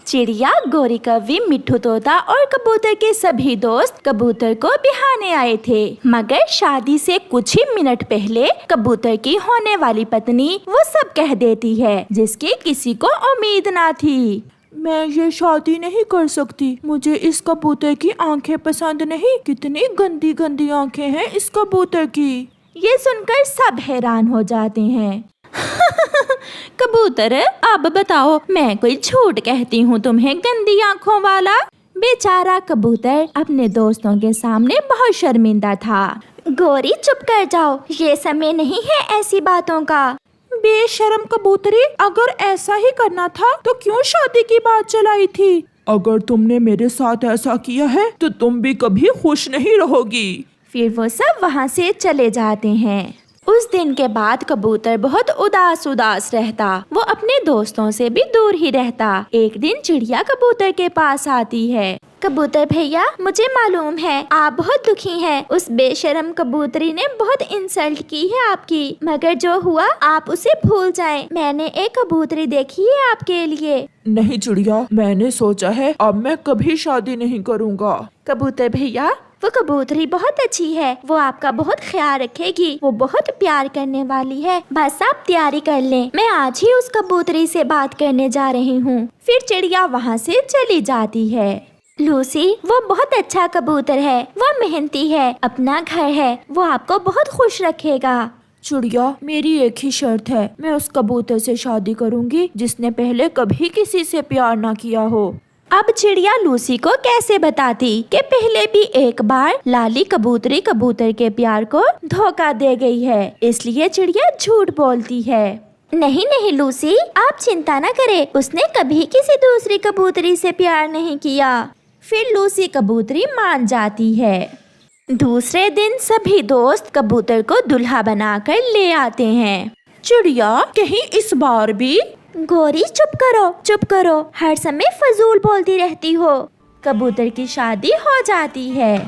चिड़िया, गोरी कौवी, मिट्ठू तोता और कबूतर के सभी दोस्त कबूतर को बिहाने आए थे। मगर शादी से कुछ ही मिनट पहले कबूतर की होने वाली पत्नी वो सब कह देती है जिसकी किसी को उम्मीद ना थी। मैं ये शादी नहीं कर सकती, मुझे इस कबूतर की आंखें पसंद नहीं। कितनी गंदी गंदी आंखें हैं इस कबूतर की। ये सुनकर सब हैरान हो जाते हैं। कबूतर, अब बताओ, मैं कोई झूठ कहती हूँ तुम्हें गंदी आँखों वाला? बेचारा कबूतर अपने दोस्तों के सामने बहुत शर्मिंदा था। गोरी, चुप कर जाओ, ये समय नहीं है ऐसी बातों का। बेशर्म कबूतरी, अगर ऐसा ही करना था तो क्यों शादी की बात चलाई थी? अगर तुमने मेरे साथ ऐसा किया है तो तुम भी कभी खुश नहीं रहोगी। फिर वो सब वहाँ से चले जाते हैं। उस दिन के बाद कबूतर बहुत उदास उदास रहता। वो अपने दोस्तों से भी दूर ही रहता। एक दिन चिड़िया कबूतर के पास आती है। कबूतर भैया, मुझे मालूम है आप बहुत दुखी हैं। उस बेशर्म कबूतरी ने बहुत इंसल्ट की है आपकी, मगर जो हुआ आप उसे भूल जाएं। मैंने एक कबूतरी देखी है आपके लिए। नहीं चिड़िया, मैंने सोचा है अब मैं कभी शादी नहीं करूँगा। कबूतर भैया, वो कबूतरी बहुत अच्छी है, वो आपका बहुत ख्याल रखेगी, वो बहुत प्यार करने वाली है। बस आप तैयारी कर लें, मैं आज ही उस कबूतरी से बात करने जा रही हूँ। फिर चिड़िया वहाँ से चली जाती है। लूसी, वो बहुत अच्छा कबूतर है, वो मेहनती है, अपना घर है, वो आपको बहुत खुश रखेगा। चिड़िया, मेरी एक ही शर्त है, मैं उस कबूतर से शादी करूँगी जिसने पहले कभी किसी से प्यार ना किया हो। अब चिड़िया लूसी को कैसे बताती कि पहले भी एक बार लाली कबूतरी कबूतर के प्यार को धोखा दे गई है, इसलिए चिड़िया झूठ बोलती है। नहीं नहीं लूसी, आप चिंता न करें, उसने कभी किसी दूसरी कबूतरी से प्यार नहीं किया। फिर लूसी कबूतरी मान जाती है। दूसरे दिन सभी दोस्त कबूतर को दुल्हा बनाकर ले आते हैं। चिड़िया, कहीं इस बार भी? गोरी, चुप करो, हर समय फजूल बोलती रहती हो। कबूतर की शादी हो जाती है।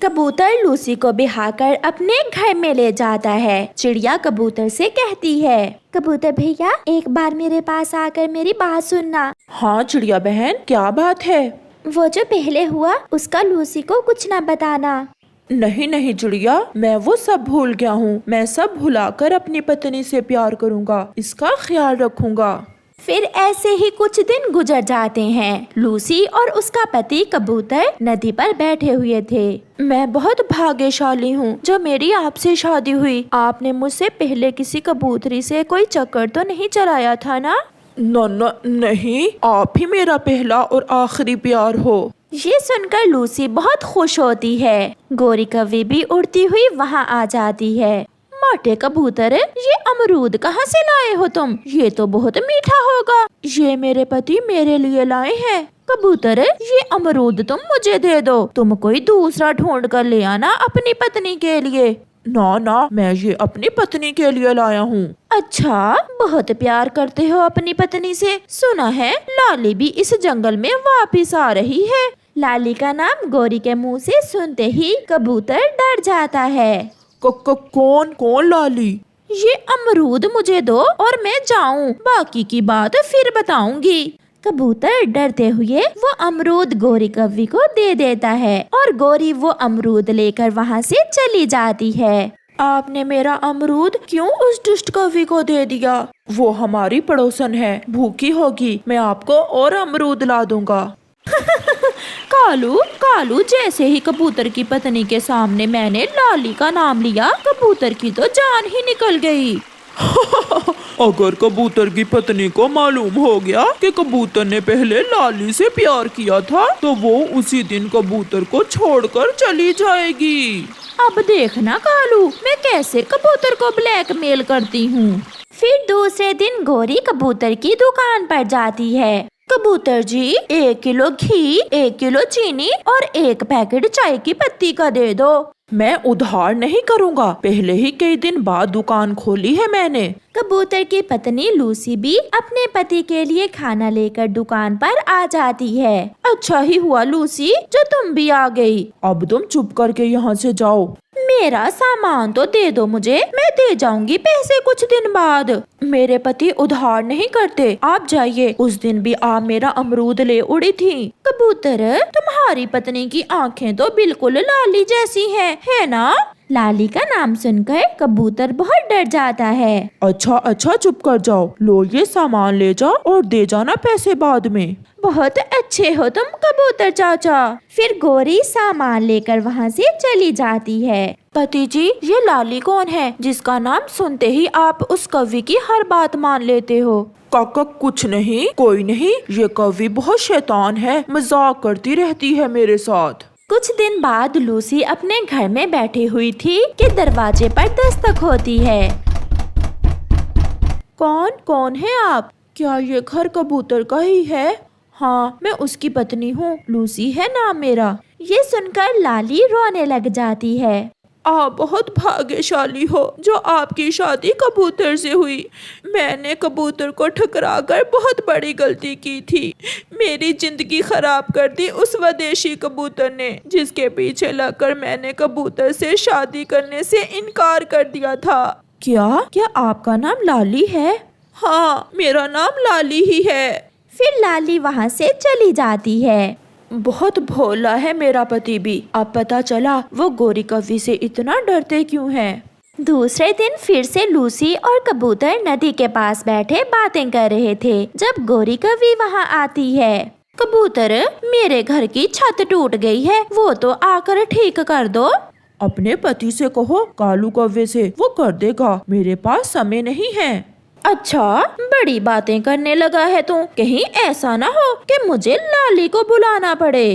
कबूतर लूसी को बिहाकर अपने घर में ले जाता है। चिड़िया कबूतर से कहती है, कबूतर भैया, एक बार मेरे पास आकर मेरी बात सुनना। हाँ चिड़िया बहन, क्या बात है? वो जो पहले हुआ उसका लूसी को कुछ न बताना। नहीं नहीं चिड़िया, मैं वो सब भूल गया हूँ। मैं सब भुलाकर अपनी पत्नी से प्यार करूँगा, इसका ख्याल रखूँगा। फिर ऐसे ही कुछ दिन गुजर जाते हैं। लूसी और उसका पति कबूतर नदी पर बैठे हुए थे। मैं बहुत भाग्यशाली हूँ जो मेरी आपसे शादी हुई। आपने मुझसे पहले किसी कबूतरी से कोई चक्कर तो नहीं चलाया था ना? नहीं, आप ही मेरा पहला और आखिरी प्यार हो। ये सुनकर लूसी बहुत खुश होती है। गोरी कौवी भी उड़ती हुई वहाँ आ जाती है। मोटे कबूतर, ये अमरूद कहाँ से लाए हो तुम? ये तो बहुत मीठा होगा। ये मेरे पति मेरे लिए लाए हैं। कबूतर, ये अमरूद तुम मुझे दे दो, तुम कोई दूसरा ढूंढ कर ले आना अपनी पत्नी के लिए। ना, मैं ये अपनी पत्नी के लिए लाया हूँ। अच्छा, बहुत प्यार करते हो अपनी पत्नी से। सुना है लाली भी इस जंगल में वापिस आ रही है। लाली का नाम गोरी के मुँह से सुनते ही कबूतर डर जाता है। कौन लाली? ये अमरूद मुझे दो और मैं जाऊं, बाकी की बात फिर बताऊंगी। कबूतर डरते हुए वो अमरूद गोरी कौवी को दे देता है और गोरी वो अमरूद लेकर वहाँ से चली जाती है। आपने मेरा अमरूद क्यों उस दुष्ट कौवी को दे दिया? वो हमारी पड़ोसन है, भूखी होगी, मैं आपको और अमरूद ला दूंगा। कालू, जैसे ही कबूतर की पत्नी के सामने मैंने लाली का नाम लिया, कबूतर की तो जान ही निकल गई। अगर कबूतर की पत्नी को मालूम हो गया कि कबूतर ने पहले लाली से प्यार किया था तो वो उसी दिन कबूतर को छोड़कर चली जाएगी। अब देखना कालू, मैं कैसे कबूतर को ब्लैकमेल करती हूँ। फिर दूसरे दिन गोरी कबूतर की दुकान पर जाती है। कबूतर जी, 1 किलो घी, 1 किलो चीनी और 1 पैकेट चाय की पत्ती का दे दो। मैं उधार नहीं करूँगा, पहले ही कई दिन बाद दुकान खोली है मैंने। कबूतर की पत्नी लूसी भी अपने पति के लिए खाना लेकर दुकान पर आ जाती है। अच्छा ही हुआ लूसी जो तुम भी आ गई। अब तुम चुप करके यहाँ से जाओ। मेरा सामान तो दे दो मुझे, मैं दे जाऊंगी पैसे कुछ दिन बाद। मेरे पति उधार नहीं करते, आप जाइए। उस दिन भी आप मेरा अमरूद ले उड़ी थी। कबूतर, तुम्हारी पत्नी की आंखें तो बिल्कुल लाली जैसी हैं, है ना? लाली का नाम सुनकर कबूतर बहुत डर जाता है। अच्छा अच्छा, चुप कर जाओ। लो ये सामान ले जाओ और दे जाना पैसे बाद में। बहुत अच्छे हो तुम कबूतर चाचा। फिर गोरी सामान लेकर वहाँ से चली जाती है। पति जी, ये लाली कौन है जिसका नाम सुनते ही आप उस कवि की हर बात मान लेते हो? काका कुछ नहीं, कोई नहीं। ये कवि बहुत शैतान है, मजाक करती रहती है मेरे साथ। कुछ दिन बाद लूसी अपने घर में बैठी हुई थी कि दरवाजे पर दस्तक होती है। कौन कौन है आप? क्या ये घर कबूतर का ही है? हाँ, मैं उसकी पत्नी हूँ, लूसी है नाम मेरा। ये सुनकर लाली रोने लग जाती है। आप बहुत भाग्यशाली हो जो आपकी शादी कबूतर से हुई। मैंने कबूतर को ठुकराकर बहुत बड़ी गलती की थी। मेरी जिंदगी खराब कर दी उस विदेशी कबूतर ने, जिसके पीछे लगकर मैंने कबूतर से शादी करने से इनकार कर दिया था। क्या आपका नाम लाली है? हाँ, मेरा नाम लाली ही है। फिर लाली वहाँ से चली जाती है। बहुत भोला है मेरा पति भी। अब पता चला वो गोरी कवि से इतना डरते क्यों हैं। दूसरे दिन फिर से लूसी और कबूतर नदी के पास बैठे बातें कर रहे थे जब गोरी कवि वहाँ आती है। कबूतर, मेरे घर की छत टूट गई है, वो तो आकर ठीक कर दो। अपने पति से कहो कालू कौवे से, वो कर देगा। मेरे पास समय नहीं है। अच्छा, बड़ी बातें करने लगा है तू। कहीं ऐसा ना हो कि मुझे लाली को बुलाना पड़े।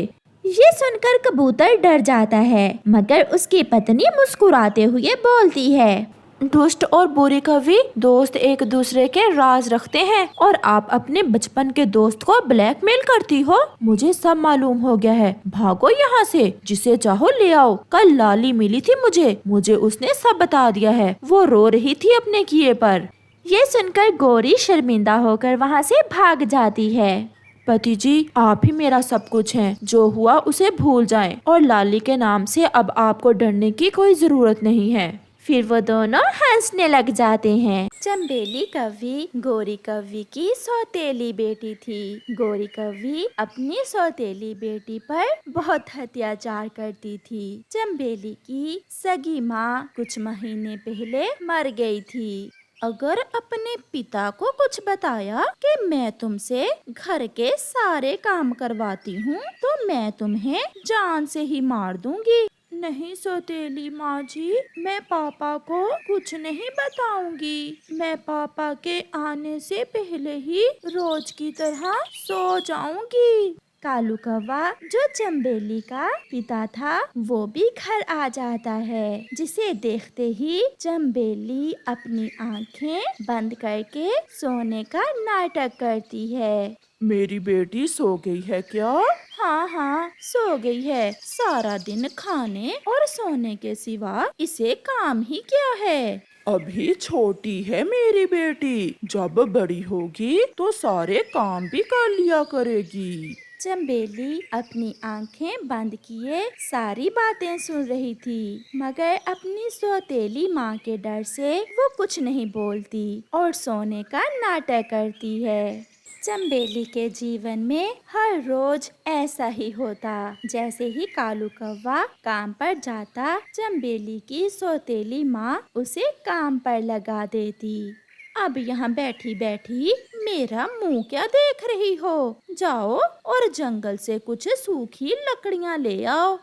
ये सुनकर कबूतर डर जाता है, मगर उसकी पत्नी मुस्कुराते हुए बोलती है, दुष्ट और बुरी कवि दोस्त एक दूसरे के राज रखते हैं और आप अपने बचपन के दोस्त को ब्लैकमेल करती हो। मुझे सब मालूम हो गया है, भागो यहाँ से, जिसे चाहो ले आओ। कल लाली मिली थी मुझे उसने सब बता दिया है। वो रो रही थी अपने किए पर। ये सुनकर गोरी शर्मिंदा होकर वहाँ से भाग जाती है। पति जी, आप ही मेरा सब कुछ हैं। जो हुआ उसे भूल जाएं और लाली के नाम से अब आपको डरने की कोई जरूरत नहीं है। फिर वो दोनों हंसने लग जाते हैं। चंबेली कवि गोरी कवि की सौतेली बेटी थी। गोरी कवि अपनी सौतेली बेटी पर बहुत अत्याचार करती थी। चंबेली की सगी माँ कुछ महीने पहले मर गई थी। अगर अपने पिता को कुछ बताया कि मैं तुमसे घर के सारे काम करवाती हूँ तो मैं तुम्हें जान से ही मार दूंगी। नहीं सौतेली माँ जी, मैं पापा को कुछ नहीं बताऊंगी। मैं पापा के आने से पहले ही रोज की तरह सो जाऊंगी। कालू कौवा जो चंबेली का पिता था वो भी घर आ जाता है, जिसे देखते ही चंबेली अपनी आंखें बंद करके सोने का नाटक करती है। मेरी बेटी सो गई है क्या? हाँ हाँ, सो गई है। सारा दिन खाने और सोने के सिवा इसे काम ही क्या है। अभी छोटी है मेरी बेटी, जब बड़ी होगी तो सारे काम भी कर लिया करेगी। चंबेली अपनी आंखें बंद किए सारी बातें सुन रही थी, मगर अपनी सौतेली माँ के डर से वो कुछ नहीं बोलती और सोने का नाटक करती है। चंबेली के जीवन में हर रोज ऐसा ही होता। जैसे ही कालू कौवा काम पर जाता, चंबेली की सौतेली माँ उसे काम पर लगा देती। अब यहाँ बैठी बैठी मेरा मुंह क्या देख रही हो? जाओ और जंगल से कुछ सूखी लकड़ियाँ ले आओ।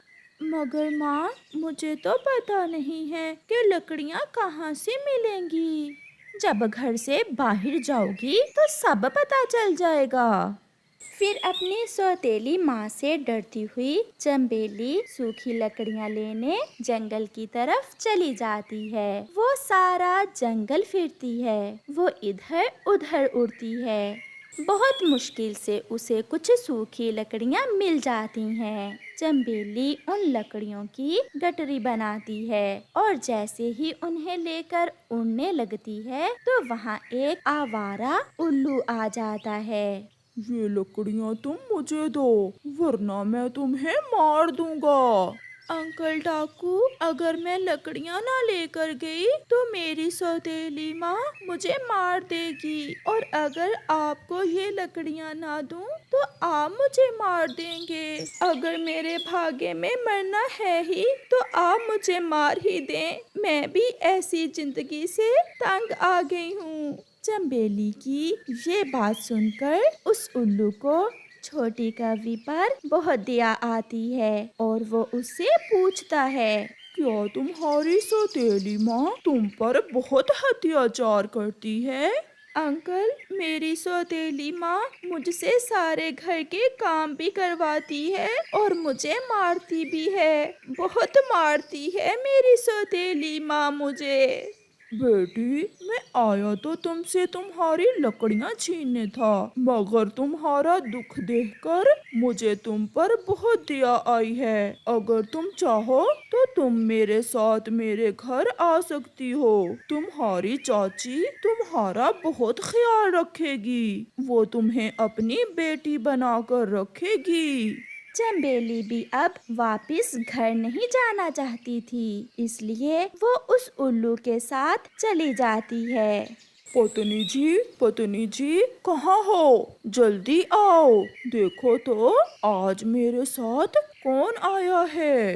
मगर माँ, मुझे तो पता नहीं है कि लकड़ियाँ कहाँ से मिलेंगी। जब घर से बाहर जाओगी तो सब पता चल जाएगा। फिर अपनी सौतेली माँ से डरती हुई चंबेली सूखी लकड़ियाँ लेने जंगल की तरफ चली जाती है। वो सारा जंगल फिरती है, वो इधर उधर उड़ती है। बहुत मुश्किल से उसे कुछ सूखी लकड़ियाँ मिल जाती हैं। चंबेली उन लकड़ियों की गठरी बनाती है और जैसे ही उन्हें लेकर उड़ने लगती है तो वहाँ एक आवारा उल्लू आ जाता है। ये लकड़ियाँ तुम मुझे दो, वरना मैं तुम्हें मार दूंगा। अंकल डाकू, अगर मैं लकड़ियाँ ना लेकर गई तो मेरी सौतेली माँ मुझे मार देगी, और अगर आपको ये लकड़ियाँ ना दूँ तो आप मुझे मार देंगे। अगर मेरे भाग्य में मरना है ही तो आप मुझे मार ही दें, मैं भी ऐसी जिंदगी से तंग आ गई हूँ। चंबेली की ये बात सुनकर उस उल्लू को छोटी कौवी पर बहुत दया आती है और वो उससे पूछता है, क्या तुम्हारी सौतेली माँ तुम पर बहुत अत्याचार करती है? अंकल, मेरी सौतेली माँ मुझसे सारे घर के काम भी करवाती है और मुझे मारती भी है, बहुत मारती है मेरी सौतेली माँ मुझे। बेटी, मैं आया तो तुमसे तुम्हारी लकड़ियाँ छीनने था, मगर तुम्हारा दुख देखकर मुझे तुम पर बहुत दया आई है। अगर तुम चाहो तो तुम मेरे साथ मेरे घर आ सकती हो। तुम्हारी चाची तुम्हारा बहुत ख्याल रखेगी, वो तुम्हें अपनी बेटी बनाकर रखेगी। चंबेली भी अब वापस घर नहीं जाना चाहती थी, इसलिए वो उस उल्लू के साथ चली जाती है। पत्नी जी, कहाँ हो? जल्दी आओ, देखो तो आज मेरे साथ कौन आया है।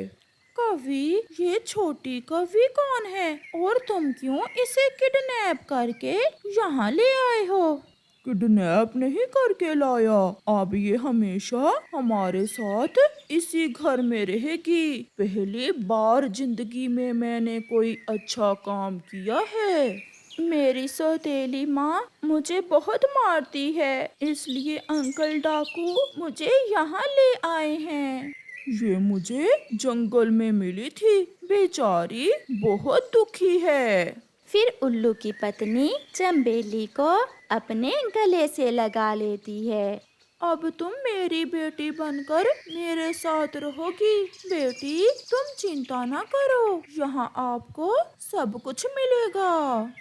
कवि, ये छोटी कवि कौन है और तुम क्यों इसे किडनैप करके यहाँ ले आए हो? किडनैप नहीं करके लाया, अब ये हमेशा हमारे साथ इसी घर में रहेगी। पहली बार जिंदगी में मैंने कोई अच्छा काम किया है। मेरी सौतेली माँ मुझे बहुत मारती है, इसलिए अंकल डाकू मुझे यहाँ ले आए हैं। ये मुझे जंगल में मिली थी, बेचारी बहुत दुखी है। फिर उल्लू की पत्नी चंबेली को अपने गले से लगा लेती है। अब तुम मेरी बेटी बनकर मेरे साथ रहोगी। बेटी, तुम चिंता ना करो, यहाँ आपको सब कुछ मिलेगा।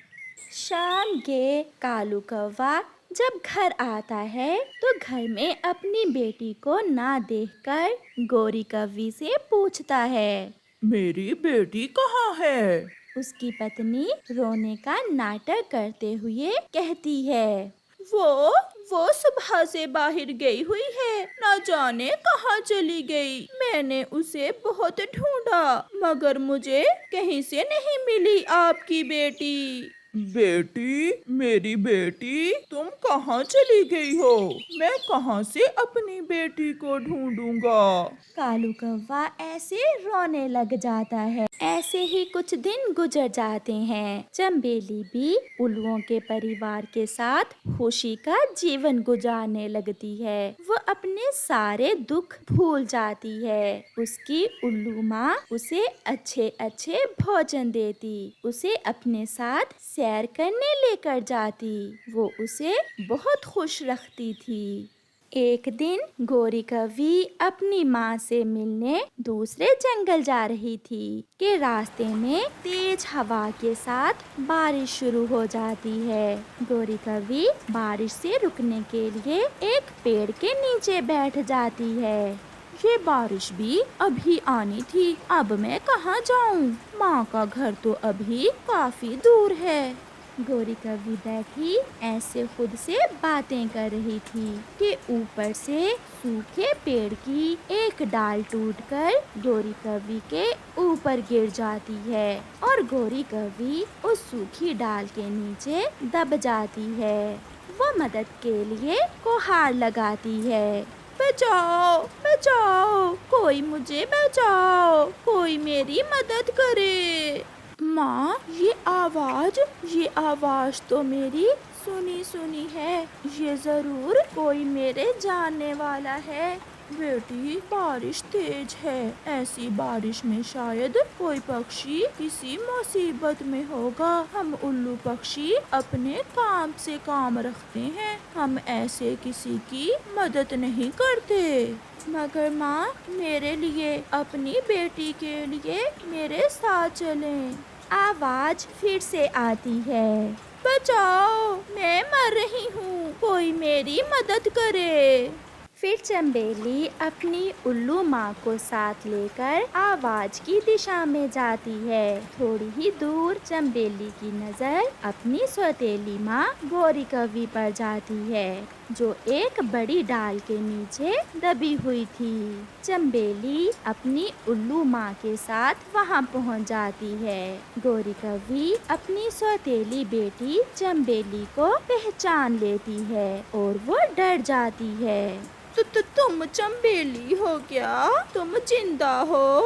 शाम के कालू कौवा जब घर आता है तो घर में अपनी बेटी को ना देखकर गोरी कौवी से पूछता है, मेरी बेटी कहाँ है? उसकी पत्नी रोने का नाटक करते हुए कहती है, वो सुबह से बाहर गई हुई है, न जाने कहाँ चली गई। मैंने उसे बहुत ढूंढा, मगर मुझे कहीं से नहीं मिली आपकी बेटी। बेटी, मेरी बेटी, तुम कहाँ चली गई हो? मैं कहाँ से अपनी बेटी को ढूंढूंगा? कालू कौवा ऐसे रोने लग जाता है। ऐसे ही कुछ दिन गुजर जाते हैं। चंबेली भी उल्लुओं के परिवार के साथ खुशी का जीवन गुजारने लगती है। वो अपने सारे दुख भूल जाती है। उसकी उल्लू माँ उसे अच्छे अच्छे भोजन देती, उसे अपने साथ सैर करने लेकर जाती, वो उसे बहुत खुश रखती थी। एक दिन गोरी कौवी अपनी माँ से मिलने दूसरे जंगल जा रही थी कि रास्ते में तेज हवा के साथ बारिश शुरू हो जाती है। गोरी कौवी बारिश से रुकने के लिए एक पेड़ के नीचे बैठ जाती है। ये बारिश भी अभी आनी थी, अब मैं कहाँ जाऊँ? माँ का घर तो अभी काफी दूर है। गोरी कौवी बैठी ऐसे खुद से बातें कर रही थी कि ऊपर से सूखे पेड़ की एक डाल टूटकर गोरी कौवी के ऊपर गिर जाती है और गोरी कौवी उस सूखी डाल के नीचे दब जाती है। वो मदद के लिए गुहार लगाती है, बचाओ बचाओ, कोई मुझे बचाओ, कोई मेरी मदद करे। माँ, ये आवाज तो मेरी सुनी सुनी है, ये जरूर कोई मेरे जानने वाला है। बेटी, बारिश तेज है, ऐसी बारिश में शायद कोई पक्षी किसी मुसीबत में होगा। हम उल्लू पक्षी अपने काम से काम रखते हैं, हम ऐसे किसी की मदद नहीं करते। मगर माँ, मेरे लिए, अपनी बेटी के लिए मेरे साथ चलें। आवाज फिर से आती है, बचाओ, मैं मर रही हूँ, कोई मेरी मदद करे। फिर चंबेली अपनी उल्लू माँ को साथ लेकर आवाज की दिशा में जाती है। थोड़ी ही दूर चंबेली की नजर अपनी सौतेली माँ गौरी कव्वी पर जाती है, जो एक बड़ी डाल के नीचे दबी हुई थी। चंबेली अपनी उल्लू माँ के साथ वहाँ पहुँच जाती है। गौरी कव्वी अपनी सौतेली बेटी चंबेली को पहचान लेती है और वो डर जाती है। तो तुम चंबेली हो क्या? तुम जिंदा हो?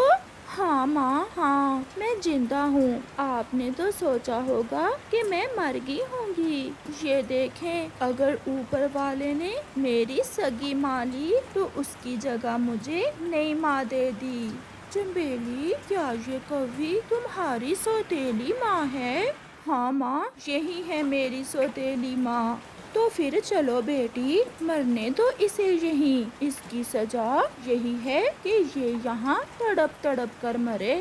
हाँ माँ, हाँ मैं जिंदा हूँ। आपने तो सोचा होगा कि मैं मर गई होंगी। ये देखें, अगर ऊपर वाले ने मेरी सगी माँ ली तो उसकी जगह मुझे नई माँ दे दी। चंबेली, क्या ये कव्वी तुम्हारी सौतेली माँ है? हाँ माँ, यही है मेरी सौतेली माँ। तो फिर चलो बेटी, मरने दो इसे यहीं। इसकी सजा यही है कि ये यहाँ तड़प तड़प कर मरे।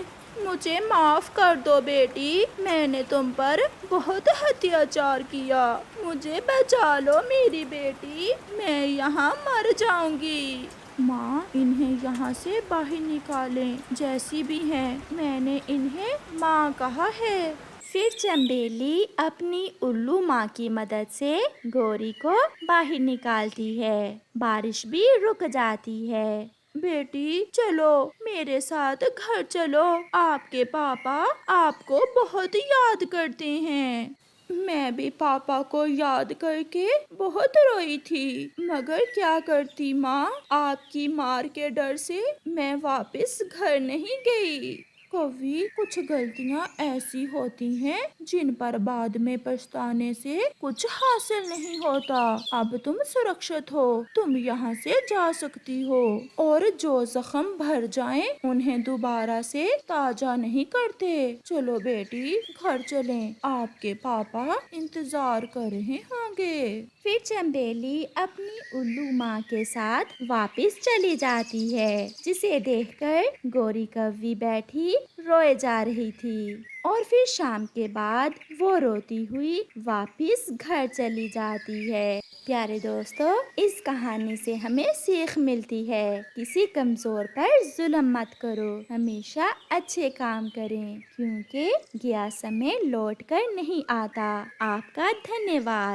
मुझे माफ कर दो बेटी, मैंने तुम पर बहुत अत्याचार किया। मुझे बचा लो मेरी बेटी, मैं यहाँ मर जाऊंगी। माँ, इन्हें यहाँ से बाहर निकालें, जैसी भी हैं, मैंने इन्हें माँ कहा है। फिर चंबेली अपनी उल्लू माँ की मदद से गौरी को बाहर निकालती है। बारिश भी रुक जाती है। बेटी चलो मेरे साथ घर चलो, आपके पापा आपको बहुत याद करते हैं। मैं भी पापा को याद करके बहुत रोई थी, मगर क्या करती माँ, आपकी मार के डर से मैं वापस घर नहीं गई। कभी कुछ गलतियाँ ऐसी होती हैं जिन पर बाद में पछताने से कुछ हासिल नहीं होता। अब तुम सुरक्षित हो, तुम यहाँ से जा सकती हो, और जो जख्म भर जाएं उन्हें दोबारा से ताजा नहीं करते। चलो बेटी घर चलें, आपके पापा इंतजार कर रहे होंगे। फिर चंबेली अपनी उल्लू माँ के साथ वापस चली जाती है, जिसे देखकर गौरी कव्वी बैठी रोए जा रही थी। और फिर शाम के बाद वो रोती हुई वापस घर चली जाती है। प्यारे दोस्तों, इस कहानी से हमें सीख मिलती है, किसी कमजोर पर जुल्म मत करो, हमेशा अच्छे काम करें, क्योंकि गया समय लौट कर नहीं आता। आपका धन्यवाद।